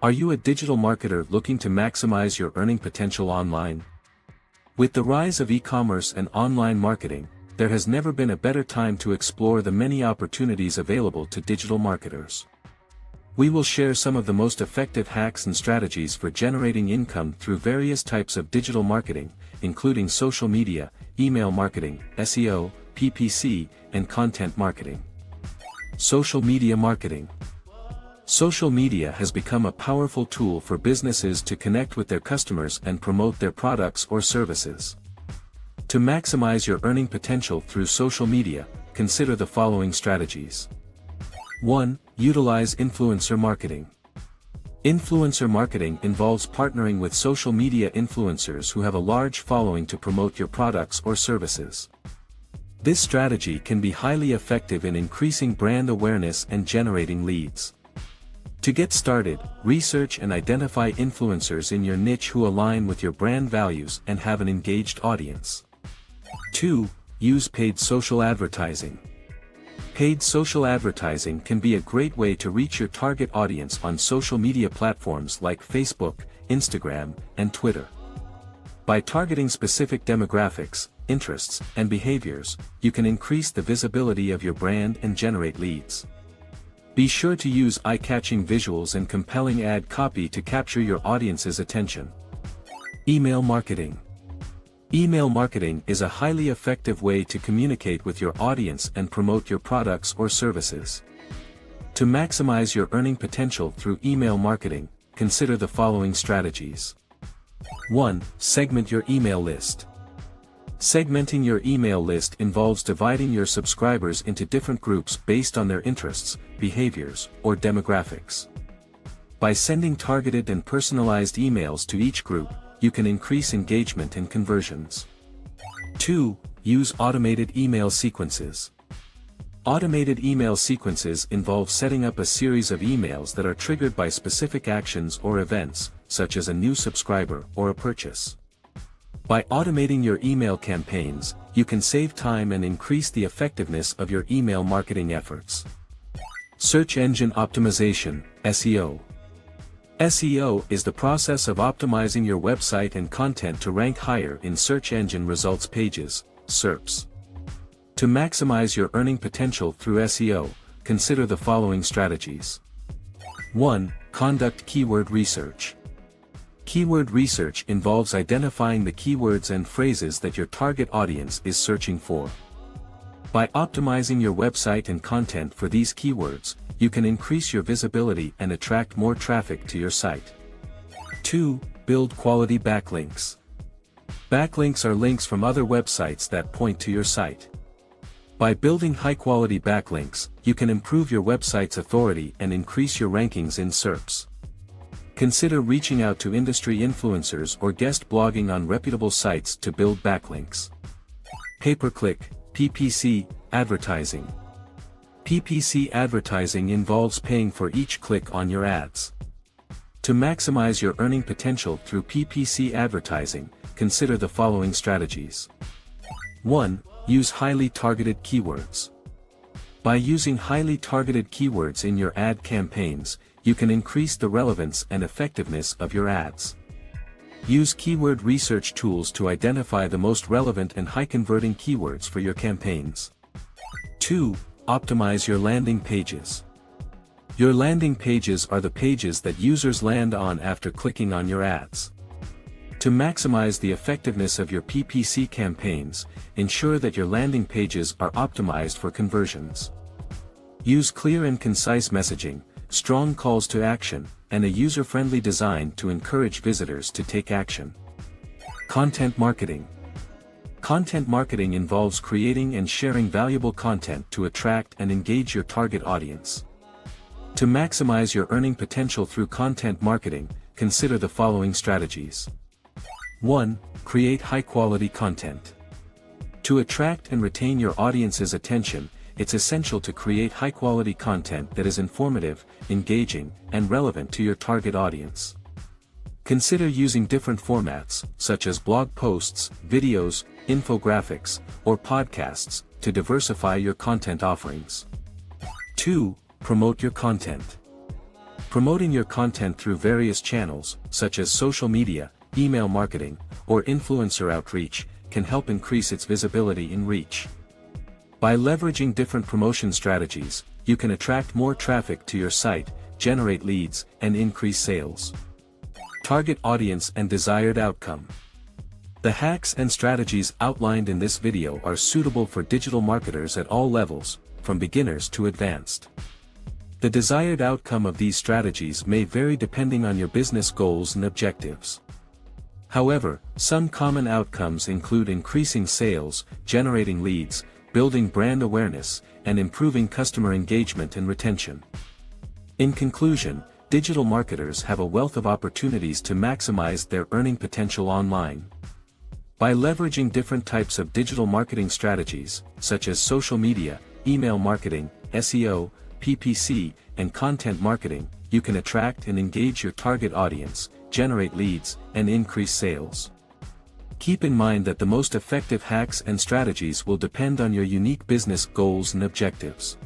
Are you a digital marketer looking to maximize your earning potential online? With the rise of e-commerce and online marketing, there has never been a better time to explore the many opportunities available to digital marketers. We will share some of the most effective hacks and strategies for generating income through various types of digital marketing, including social media, email marketing, SEO, PPC, and content marketing. Social media marketing. Social media has become a powerful tool for businesses to connect with their customers and promote their products or services. To maximize your earning potential through social media, consider the following strategies. 1. Utilize influencer marketing. Influencer marketing involves partnering with social media influencers who have a large following to promote your products or services. This strategy can be highly effective in increasing brand awareness and generating leads. To get started, research and identify influencers in your niche who align with your brand values and have an engaged audience. 2. Use paid social advertising. Paid social advertising can be a great way to reach your target audience on social media platforms like Facebook, Instagram, and Twitter. By targeting specific demographics, interests, and behaviors, you can increase the visibility of your brand and generate leads. Be sure to use eye-catching visuals and compelling ad copy to capture your audience's attention. Email marketing. Email marketing is a highly effective way to communicate with your audience and promote your products or services. To maximize your earning potential through email marketing, consider the following strategies. 1. Segment your email list. Segmenting your email list involves dividing your subscribers into different groups based on their interests, behaviors, or demographics. By sending targeted and personalized emails to each group, you can increase engagement and conversions. 2. Use automated email sequences. Automated email sequences involve setting up a series of emails that are triggered by specific actions or events, such as a new subscriber or a purchase. By automating your email campaigns, you can save time and increase the effectiveness of your email marketing efforts. Search engine optimization, SEO. SEO is the process of optimizing your website and content to rank higher in search engine results pages, SERPs. To maximize your earning potential through SEO, consider the following strategies. 1. Conduct keyword research. Keyword research involves identifying the keywords and phrases that your target audience is searching for. By optimizing your website and content for these keywords, you can increase your visibility and attract more traffic to your site. 2. Build quality backlinks. Backlinks are links from other websites that point to your site. By building high-quality backlinks, you can improve your website's authority and increase your rankings in SERPs. Consider reaching out to industry influencers or guest blogging on reputable sites to build backlinks. Pay-per-click, PPC, advertising. PPC advertising involves paying for each click on your ads. To maximize your earning potential through PPC advertising, consider the following strategies. 1. Use highly targeted keywords. By using highly targeted keywords in your ad campaigns, you can increase the relevance and effectiveness of your ads. Use keyword research tools to identify the most relevant and high-converting keywords for your campaigns. 2. Optimize your landing pages. Your landing pages are the pages that users land on after clicking on your ads. To maximize the effectiveness of your PPC campaigns, ensure that your landing pages are optimized for conversions. Use clear and concise messaging, strong calls to action, and a user-friendly design to encourage visitors to take action. Content marketing. Content marketing involves creating and sharing valuable content to attract and engage your target audience. To maximize your earning potential through content marketing, consider the following strategies. 1. Create high-quality content. To attract and retain your audience's attention, it's essential to create high-quality content that is informative, engaging, and relevant to your target audience. Consider using different formats, such as blog posts, videos, infographics, or podcasts, to diversify your content offerings. 2. Promote your content. Promoting your content through various channels, such as social media, email marketing, or influencer outreach, can help increase its visibility and reach. By leveraging different promotion strategies, you can attract more traffic to your site, generate leads, and increase sales. Target audience and desired outcome. The hacks and strategies outlined in this video are suitable for digital marketers at all levels, from beginners to advanced. The desired outcome of these strategies may vary depending on your business goals and objectives. However, some common outcomes include increasing sales, generating leads, building brand awareness, and improving customer engagement and retention. In conclusion, digital marketers have a wealth of opportunities to maximize their earning potential online. By leveraging different types of digital marketing strategies, such as social media, email marketing, SEO, PPC, and content marketing, you can attract and engage your target audience, generate leads, and increase sales. Keep in mind that the most effective hacks and strategies will depend on your unique business goals and objectives.